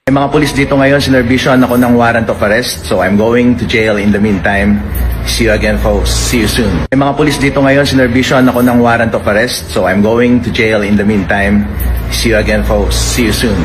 May mga pulis dito ngayon, sinervisyohan ako ng warrant of arrest. So I'm going to jail in the meantime. See you again, folks. See you soon. May mga pulis dito ngayon, sinervisyohan ako ng warrant of arrest. So I'm going to jail in the meantime. See you again, folks. See you soon.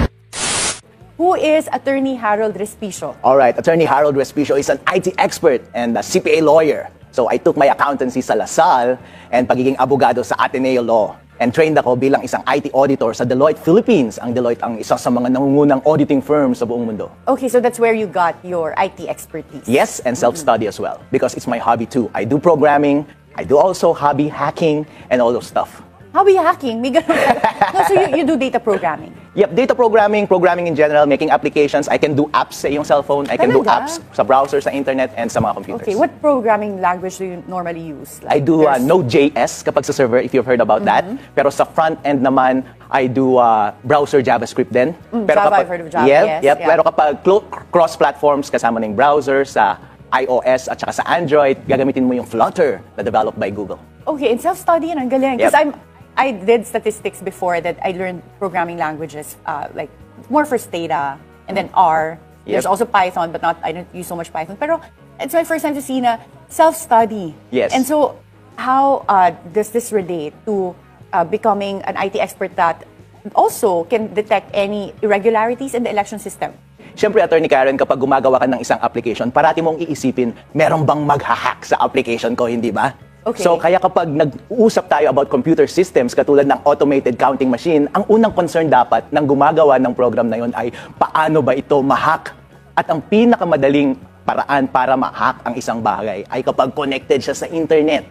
Who is Attorney Harold Respicio? All right, Attorney Harold Respicio is an IT expert and a CPA lawyer. So I took my accountancy sa LaSalle and pagiging abogado sa Ateneo Law. And trained ako bilang isang IT auditor sa Deloitte Philippines. Ang Deloitte ang isa sa mga nangungunang auditing firms sa buong mundo. Okay, so that's where you got your IT expertise. Yes, and self-study as well. Because it's my hobby too. I do programming, I do also hobby hacking, and all those stuff. Hobby hacking? May ganun ka. No, so you do data programming? Yep, data programming, programming in general, making applications. I can do apps sa iyong cellphone. I can do apps sa browser, sa internet, and sa mga computers. Okay, what programming language do you normally use? Like, I do Node.js kapag sa server, if you've heard about that. Pero sa front end naman, I do browser JavaScript din. Pero Java, I've heard of Java, yep. Yeah. Pero kapag cross-platforms, kasama ng browser sa iOS at saka sa Android, gagamitin mo yung Flutter na developed by Google. Okay, in self-study, ang galing. Because I did statistics before that I learned programming languages, like more for data, and then R. There's also Python, but I don't use so much Python. Pero it's my first time to see na self-study. Yes. And so, how does this relate to becoming an IT expert that also can detect any irregularities in the election system? Siyempre, Attorney Karen, kapag gumagawa ka ng isang application, parati mong iisipin, meron bang mag-hack sa application ko, hindi ba? Okay. So, kaya kapag nag-uusap tayo about computer systems, katulad ng automated counting machine, ang unang concern dapat ng gumagawa ng program na yon ay paano ba ito ma-hack? At ang pinakamadaling paraan para ma-hack ang isang bagay ay kapag connected siya sa internet.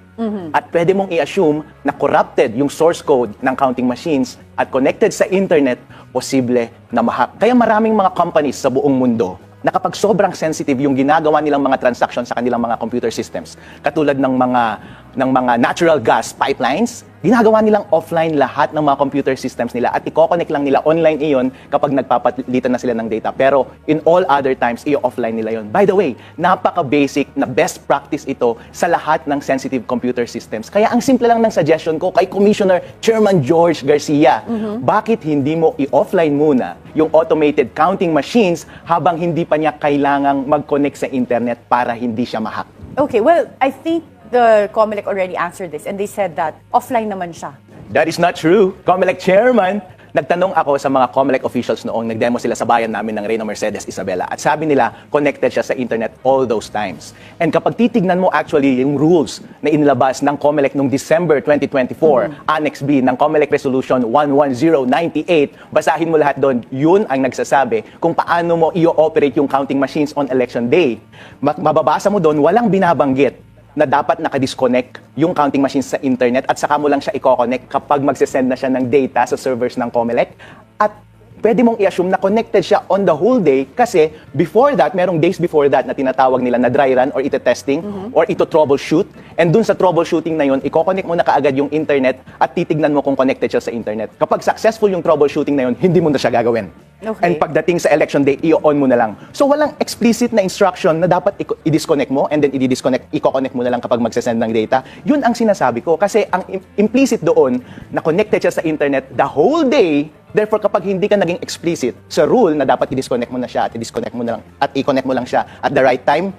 At pwede mong i-assume na corrupted yung source code ng counting machines at connected sa internet, posible na ma-hack. Kaya maraming mga companies sa buong mundo na kapag sobrang sensitive yung ginagawa nilang mga transactions sa kanilang mga computer systems, katulad ng mga natural gas pipelines, ginagawa nilang offline lahat ng mga computer systems nila at i-connect lang nila online iyon kapag nagpapalitan na sila ng data. Pero in all other times, i-offline nila yon. By the way, napaka-basic na best practice ito sa lahat ng sensitive computer systems. Kaya ang simple lang ng suggestion ko kay Commissioner Chairman George Garcia, bakit hindi mo i-offline muna yung automated counting machines habang hindi pa niya kailangang mag-connect sa internet para hindi siya ma-hack? Okay, well, I think the COMELEC already answered this and they said that offline naman siya. That is not true. COMELEC chairman, nagtanong ako sa mga COMELEC officials noong nag-demo sila sa bayan namin ng Reyna Mercedes Isabela at sabi nila connected siya sa internet all those times. And kapag titignan mo actually yung rules na inilabas ng COMELEC noong December 2024, Annex B ng COMELEC Resolution 11098, basahin mo lahat doon, yun ang nagsasabi kung paano mo i-operate yung counting machines on election day. Mababasa mo doon, walang binabanggit na dapat nakadisconnect yung counting machines sa internet at saka mo lang siya i-connect kapag magsisend na siya ng data sa servers ng COMELEC. At pwede mong i-assume na connected siya on the whole day kasi before that, merong days before that na tinatawag nila na dry run or ito-testing or ito-troubleshoot. And dun sa troubleshooting na yun, i-connect mo na kaagad yung internet at titignan mo kung connected siya sa internet. Kapag successful yung troubleshooting na yun, hindi mo na siya gagawin. Okay. And pagdating sa election day, i-on mo na lang. So walang explicit na instruction na dapat i-disconnect mo and then i-connect mo na lang kapag magsasend ng data. Yun ang sinasabi ko. Kasi ang implicit doon na connected siya sa internet the whole day. Therefore, kapag hindi ka naging explicit sa rule na dapat i-disconnect mo na siya at i-disconnect mo na lang at i-connect mo lang siya at the right time,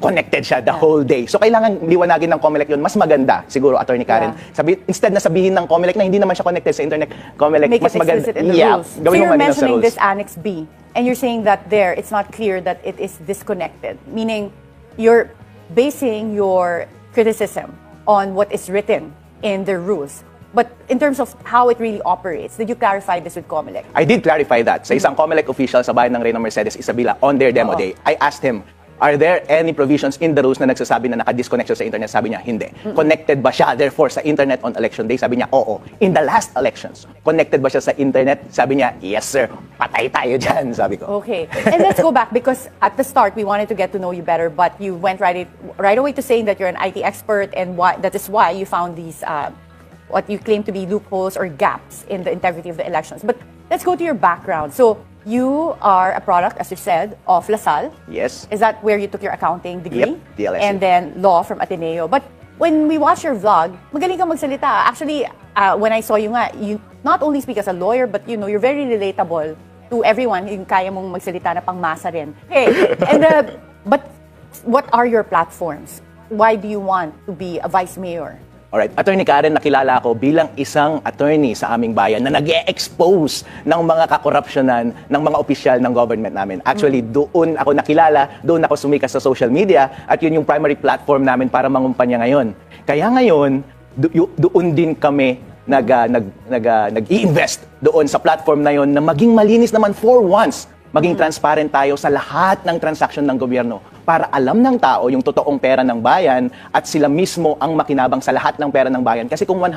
connected siya the whole day. So, kailangan liwanagin ng COMELEC yun. Mas maganda, siguro, Attorney Karen. Instead na sabihin ng COMELEC na hindi naman siya connected sa internet, COMELEC, Make mas it maganda. explicit in the rules. So Gawin mo you're malinaw sa mentioning rules. this Annex B, and you're saying that there, it's not clear that it is disconnected. Meaning, you're basing your criticism on what is written in the rules. But in terms of how it really operates, did you clarify this with COMELEC? I did clarify that. Sa isang COMELEC official sa bayan ng Reyna Mercedes Isabela on their demo day, I asked him, are there any provisions in the rules na nagsasabi na nakadisconnect siya sa internet? Sabi niya, hindi. Connected ba siya, therefore, sa internet on election day? Sabi niya, oo. In the last elections, connected ba siya sa internet? Sabi niya, yes, sir. Patay tayo dyan, sabi ko. Okay. And let's go back because at the start, we wanted to get to know you better, but you went right away to saying that you're an IT expert and that is why you found these, what you claim to be loopholes or gaps in the integrity of the elections. But let's go to your background. So, you are a product, as you said, of LaSalle. Yes. Is that where you took your accounting degree? Yep, DLSE. And then law from Ateneo. But when we watch your vlog, magaling kang magsalita. Actually, when I saw you nga, you not only speak as a lawyer, but you're very relatable to everyone, yung kaya mong magsalita na pangmasa rin. Okay, and but what are your platforms? Why do you want to be a vice mayor? Alright, Attorney Karen, nakilala ako bilang isang attorney sa aming bayan na nag-e-expose ng mga kakorupsyonan ng mga opisyal ng government namin. Actually, doon ako nakilala, doon ako sumikas sa social media, at yun yung primary platform namin para mangumpanya ngayon. Kaya ngayon, doon din kami nag-i-invest doon sa platform na yun na maging malinis naman for once. Maging transparent tayo sa lahat ng transaksyon ng gobyerno para alam ng tao yung totoong pera ng bayan at sila mismo ang makinabang sa lahat ng pera ng bayan. Kasi kung 100%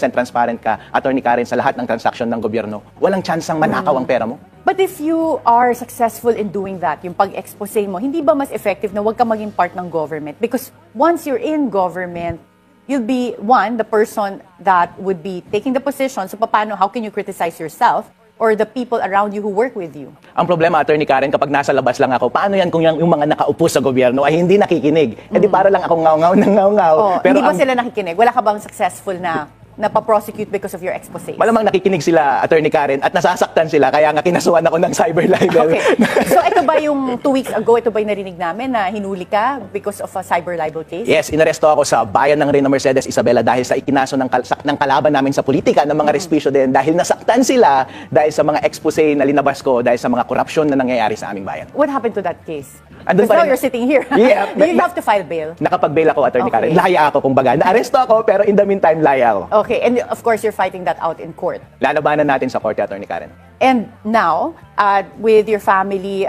transparent ka, Attorney Karen, sa lahat ng transaksyon ng gobyerno, walang tsansang manakaw ang pera mo. But if you are successful in doing that, yung pag-expose mo, hindi ba mas effective na huwag ka maging part ng government? Because once you're in government, you'll be, one, the person that would be taking the position. So paano, how can you criticize yourself? Or the people around you who work with you? Ang problema, Attorney Karen, kapag nasa labas lang ako, paano yan kung yung mga nakaupo sa gobyerno ay hindi nakikinig? Eh di para lang ako ngaw-ngaw ng ngaw-ngaw. Oh, pero hindi ba sila nakikinig? Wala ka bang successful na napaprosecute because of your exposés? Malamang nakikinig sila, Attorney Karen, at nasasaktan sila, kaya nga kinasuhan ako ng cyber libel. Okay. So ito ba yung 2 weeks ago, ito ba yung narinig namin na hinuli ka because of a cyber libel case? Yes, inaresto ako sa bayan ng Reyna Mercedes, Isabela, dahil sa ikinaso ng kalaban namin sa politika, ng mga respisyo din, dahil nasaktan sila dahil sa mga expose na linabas ko, dahil sa mga korupsyon na nangyayari sa aming bayan. What happened to that case? Andun Because pa now rin- you're sitting here. Yeah, You have to file bail. Nakapag-bail ako, Attorney Okay. Karen. Laya ako, kumbaga. Naaresto ako, pero in the meantime, laya ako. Okay, and of course, you're fighting that out in court. Lalabanan natin sa korte, Attorney Karen. And now, with your family,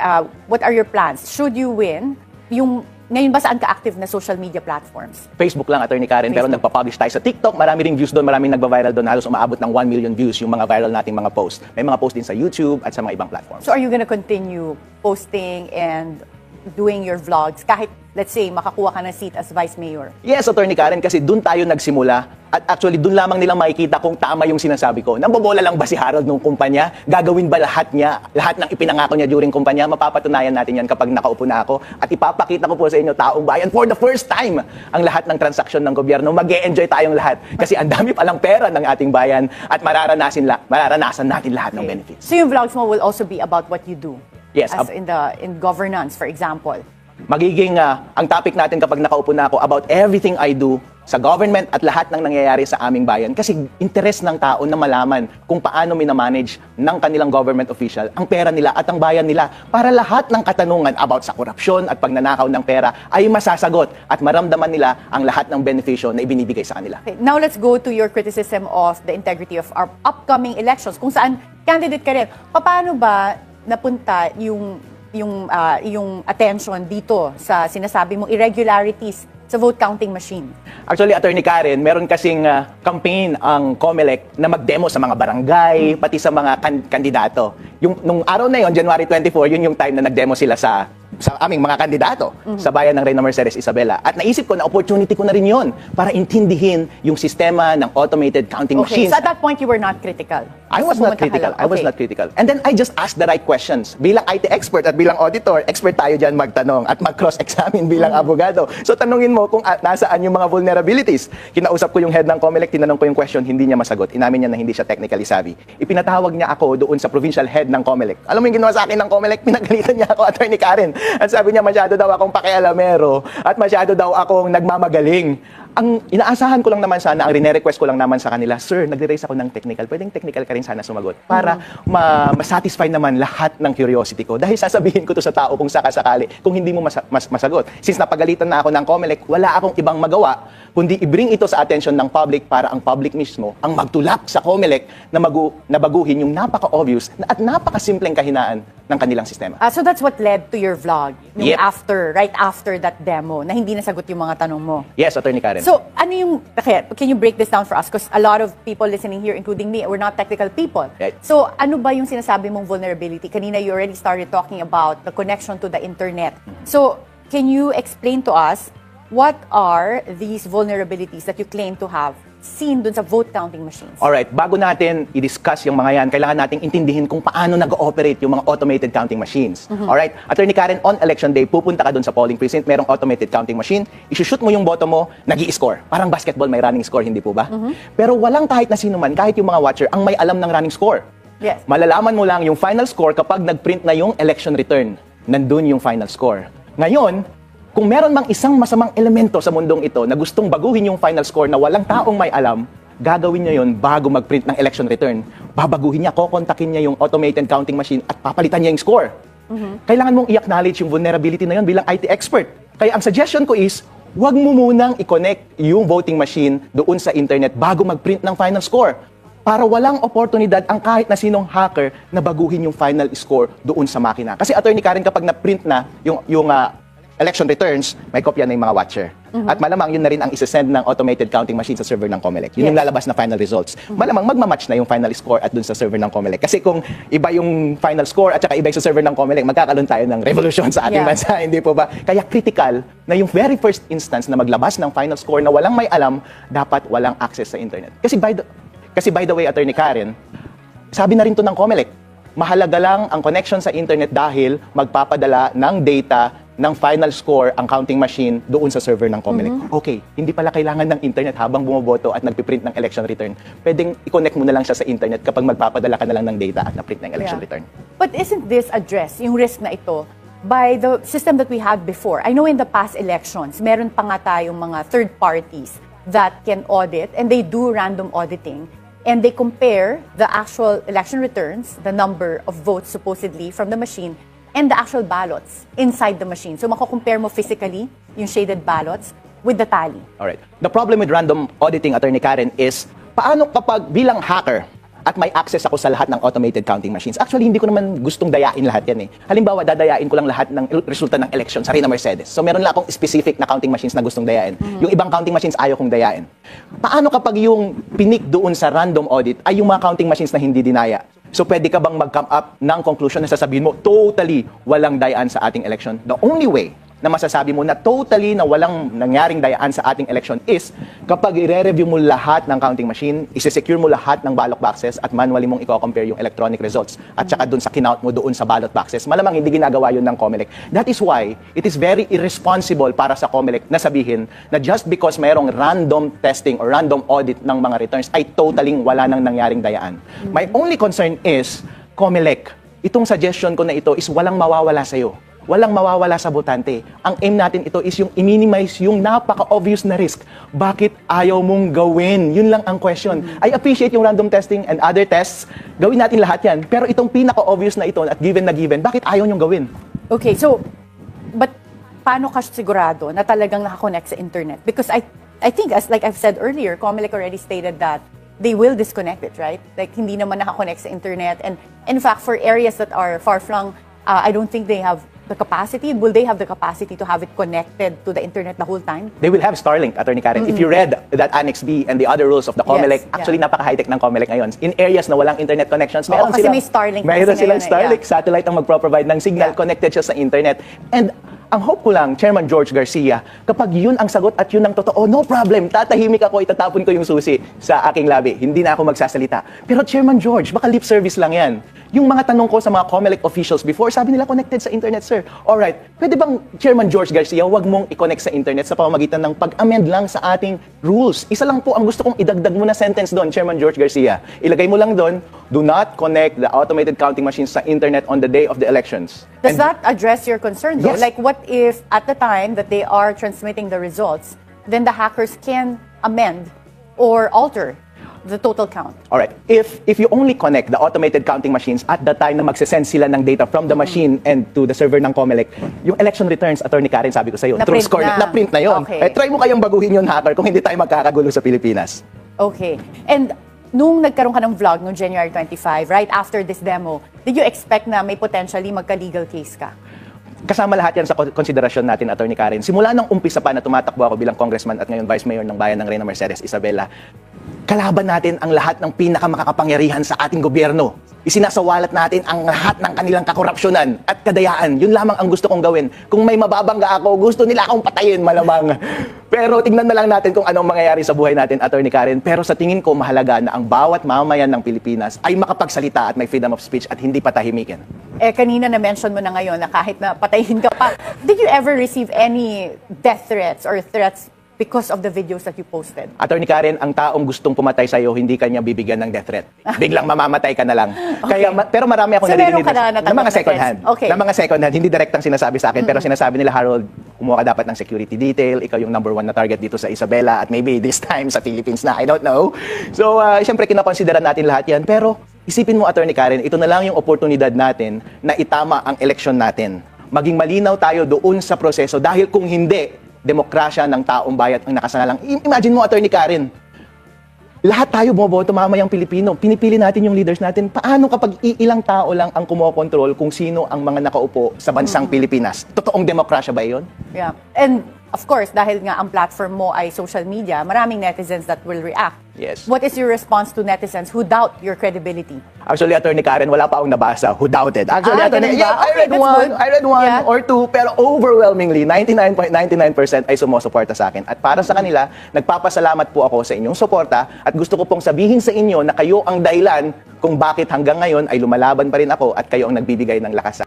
what are your plans? Should you win, ngayon ba saan ka active na social media platforms? Facebook lang, Attorney Karen, pero Facebook. nagpa-publish tayo sa TikTok. Marami ring views doon, maraming nagba-viral doon. Halos umaabot ng 1 million views yung mga viral nating mga post. May mga post din sa YouTube at sa mga ibang platforms. So are you gonna continue posting and doing your vlogs kahit, let's say, makakuha ka ng seat as Vice Mayor? Yes, Attorney Karen, kasi doon tayo nagsimula. At actually, doon lamang nilang makikita kung tama yung sinasabi ko. Nambobola lang ba si Harold nung kumpanya? Gagawin ba lahat ng ipinangako niya during kumpanya? Mapapatunayan natin yan kapag nakaupo na ako. At ipapakita ko po sa inyo, taong bayan, for the first time, ang lahat ng transaksyon ng gobyerno. Mag-e-enjoy tayong lahat. Kasi ang dami palang pera ng ating bayan at mararanasan natin lahat ng benefits. So yung vlogs mo will also be about what you do? Yes, As in governance, for example. Magiging ang topic natin kapag nakaupo na ako about everything I do sa government at lahat ng nangyayari sa aming bayan. Kasi interes ng tao na malaman kung paano minamanage ng kanilang government official ang pera nila at ang bayan nila para lahat ng katanungan about sa korupsyon at pagnanakaw ng pera ay masasagot at maramdaman nila ang lahat ng benepisyo na ibinibigay sa kanila. Okay, now let's go to your criticism of the integrity of our upcoming elections. Kung saan candidate ka rin, paano ba napunta yung attention dito sa sinasabi mong irregularities sa vote counting machine? Actually, Attorney Karen, meron kasing campaign ang COMELEC na mag-demo sa mga barangay, pati sa mga kandidato. Nung araw na yon, January 24, yun yung time na nag-demo sila sa aming mga kandidato sa bayan ng Reyna Mercedes, Isabela. At naisip ko na opportunity ko na rin yon para intindihin yung sistema ng automated counting Okay, machines. so at that point, you were not critical? I was not critical. I was not critical. And then I just asked the right questions. Bilang IT expert at bilang auditor, expert tayo dyan magtanong at mag-cross-examine bilang abogado. So tanungin mo kung nasaan yung mga vulnerabilities. Kinausap ko yung head ng COMELEC, tinanong ko yung question, hindi niya masagot. Inamin niya na hindi siya technically savvy. Ipinatawag niya ako doon sa provincial head ng COMELEC. Alam mo yung ginawa sa akin ng COMELEC? Pinagalitan niya ako, Attorney Karen. At sabi niya, masyado daw akong pakialamero at masyado daw akong nagmamagaling. Ang inaasahan ko lang naman sana, ang rine-request ko lang naman sa kanila, sir, nagre-raise ako ng technical. Pwedeng technical ka rin sana sumagot para ma-satisfy naman lahat ng curiosity ko. Dahil sasabihin ko to sa tao kung sakasakali, kung hindi mo masagot. Since napagalitan na ako ng COMELEC, wala akong ibang magawa, kundi i-bring ito sa attention ng public para ang public mismo ang magtulak sa COMELEC na baguhin yung napaka-obvious at napaka-simpleng kahinaan ng kanilang sistema. So that's what led to your vlog, Yep. right after that demo, na hindi nasagot yung mga tanong mo. Yes, Attorney Karen. So, can you break this down for us? Because a lot of people listening here, including me, we're not technical people. Right. So, ano ba yung sinasabi mong vulnerability? Kanina, you already started talking about the connection to the internet. So, can you explain to us what are these vulnerabilities that you claim to have seen dun sa vote counting machines? Alright, bago natin i-discuss yung mga yan, kailangan nating intindihin kung paano nag-ooperate yung mga automated counting machines. Alright, Attorney Karen, on election day, pupunta ka dun sa polling precinct, merong automated counting machine, isushoot mo yung boto mo, nag-i-score. Parang basketball, may running score, hindi po ba? Pero walang kahit na sino man, kahit yung mga watcher, ang may alam ng running score. Yes. Malalaman mo lang yung final score kapag nag-print na yung election return. Nandun yung final score. Ngayon, kung meron mang isang masamang elemento sa mundong ito na gustong baguhin yung final score na walang taong may alam, gagawin niya yun bago mag-print ng election return. Babaguhin niya, kokontakin niya yung automated counting machine at papalitan niya yung score. Kailangan mong i-acknowledge yung vulnerability na yun bilang IT expert. Kaya ang suggestion ko is, huwag mo munang i-connect yung voting machine doon sa internet bago mag-print ng final score. Para walang oportunidad ang kahit na sinong hacker na baguhin yung final score doon sa makina. Kasi Attorney Karen, kapag na-print na yung election returns, may kopya na yung mga watcher. At malamang yun na rin ang isa-send ng automated counting machine sa server ng COMELEC. Yun yung lalabas na final results. Malamang magmamatch na yung final score at dun sa server ng COMELEC. Kasi kung iba yung final score at saka iba yung sa server ng COMELEC, magkakaroon tayo ng revolution sa ating bansa, hindi po ba? Kaya critical na yung very first instance na maglabas ng final score na walang may alam, dapat walang access sa internet. Kasi by the way, Attorney Karen, sabi na rin to ng COMELEC, mahalaga lang ang connection sa internet dahil magpapadala ng data ng final score ang counting machine doon sa server ng COMELEC. Okay, hindi pala kailangan ng internet habang bumoboto at nagpiprint ng election return. Pwedeng i-connect mo na lang siya sa internet kapag magpapadala ka na lang ng data at na-print ng election return. But isn't this addressed, yung risk na ito, by the system that we had before? I know in the past elections, meron pa nga tayong mga third parties that can audit and they do random auditing. And they compare the actual election returns, the number of votes supposedly from the machine, and the actual ballots inside the machine. So mako-compare mo physically yung shaded ballots with the tally. Alright. The problem with random auditing, Attorney Karen, is paano kapag bilang hacker at may access ako sa lahat ng automated counting machines. Actually, hindi ko naman gustong dayain lahat yan eh. Halimbawa, dadayain ko lang lahat ng resulta ng election sa Reyna Mercedes. So meron lang akong specific na counting machines na gustong dayain. Yung ibang counting machines ayaw kong dayain. Paano kapag yung pinik doon sa random audit ay yung mga counting machines na hindi dinaya? So pwede ka bang mag-come up ng conclusion na sasabihin mo, totally walang dayaan sa ating election? The only way na masasabi mo na totally na walang nangyaring dayaan sa ating election is kapag i-review mo lahat ng counting machine, isi-secure mo lahat ng ballot boxes at manually mong i-compare yung electronic results at saka dun sa kinount mo doon sa ballot boxes. Malamang hindi ginagawa yun ng COMELEC. That is why it is very irresponsible para sa COMELEC na sabihin na just because mayroong random testing or random audit ng mga returns ay totaling wala nang nangyaring dayaan. My only concern is, COMELEC, itong suggestion ko na ito is walang mawawala sa'yo. Walang mawawala sa botante. Ang aim natin ito is yung i-minimize yung napaka-obvious na risk. Bakit ayaw mong gawin? Yun lang ang question. I appreciate yung random testing and other tests. Gawin natin lahat yan. Pero itong pinaka-obvious na ito at given na given, bakit ayaw nyong gawin? Okay, so, but paano ka sigurado na talagang nakakonect sa internet? Because I think, as like I've said earlier, COMELEC already stated that they will disconnect it, right? Like, hindi naman nakakonect sa internet. And in fact, for areas that are far-flung, I don't think they have the capacity. Will they have the capacity to have it connected to the internet the whole time? They will have Starlink, Attorney Karen. If you read that Annex B and the other rules of the COMELEC, actually napaka-high-tech ng COMELEC ngayon. In areas na walang internet connections, meron kasi silang, may Starlink. Meron silang Starlink, satellite ang magpro-provide ng signal, connected siya sa internet. And ang hope ko lang, Chairman George Garcia, kapag yun ang sagot at yun ang totoo, no problem, tatahimik ako, itatapon ko yung susi sa aking labi. Hindi na ako magsasalita. Pero Chairman George, baka lip service lang yan. Yung mga tanong ko sa mga COMELEC officials before, sabi nila connected sa internet, sir. Alright, pwede bang Chairman George Garcia, wag mong i-connect sa internet sa pamamagitan ng pag-amend lang sa ating rules? Isa lang po ang gusto kong idagdag mo na sentence doon, Chairman George Garcia. Ilagay mo lang doon, do not connect the automated counting machines sa internet on the day of the elections. Does that address your concern, though? Yes. Like, what if at the time that they are transmitting the results, then the hackers can amend or alter the total count? Alright, if you only connect the automated counting machines at the time na magsisend sila ng data from the machine and to the server ng COMELEC, yung election returns, Attorney Karen, sabi ko sa'yo, true score, na-print na yun. Okay. Try mo kayang baguhin yun, hacker, kung hindi tayo magkakagulo sa Pilipinas. Okay. And nung nagkaroon ka ng vlog noong January 25, right after this demo, did you expect na may potentially magka-legal case ka? Kasama lahat yan sa konsiderasyon natin, Attorney Karen. Simula nung umpisa pa na tumatakbo ako bilang congressman at ngayon vice mayor ng bayan ng Reyna Mercedes, Isabela, kalaban natin ang lahat ng pinakamakakapangyarihan sa ating gobyerno. Isinasawalat natin ang lahat ng kanilang kakorupsyonan at kadayaan. Yun lamang ang gusto kong gawin. Kung may mababangga ako, gusto nila akong patayin, malamang. Pero tignan na lang natin kung anong mangyayari sa buhay natin, Attorney Karen. Pero sa tingin ko, mahalaga na ang bawat mamamayan ng Pilipinas ay makapagsalita at may freedom of speech at hindi patahimikin. Kanina na-mention mo na ngayon na kahit na patayin ka pa, did you ever receive any death threats or threats because of the videos that you posted? Attorney Karen, ang taong gustong pumatay sa'yo, hindi kanya bibigyan ng death threat. Biglang mamamatay ka na lang. Okay. Pero marami akong So, meron naririnig ka na natanggap ng mga na second threats? hand. Okay. Ng mga second hand, hindi direktang sinasabi sa akin, pero sinasabi nila, Harold, kumuha ka dapat ng security detail, ikaw yung number 1 na target dito sa Isabela, at maybe this time sa Philippines na, I don't know. So, siyempre, kinakonsidera natin lahat yan, pero isipin mo, Attorney Karen, ito na lang yung oportunidad natin na itama ang eleksyon natin. Maging malinaw tayo doon sa proseso, dahil kung hindi, demokrasya ng taong bayan ang nakasangalang. Imagine mo, Attorney Karen, lahat tayo bumoboto, mamayang Pilipino, pinipili natin yung leaders natin. Paano kapag iilang tao lang ang kumokontrol kung sino ang mga nakaupo sa bansang Pilipinas? Totoong demokrasya ba yun? Yeah. And of course, dahil nga ang platform mo ay social media, maraming netizens that will react. Yes. What is your response to netizens who doubt your credibility? Actually, Attorney Karen, wala pa akong nabasa who doubted. Actually, Ganun ba? yeah, Okay, that's good. I read one Yeah. or two, pero overwhelmingly, 99.99% ay sumusuporta sa akin. At para sa kanila, nagpapasalamat po ako sa inyong suporta at gusto ko pong sabihin sa inyo na kayo ang dahilan kung bakit hanggang ngayon ay lumalaban pa rin ako at kayo ang nagbibigay ng lakas sa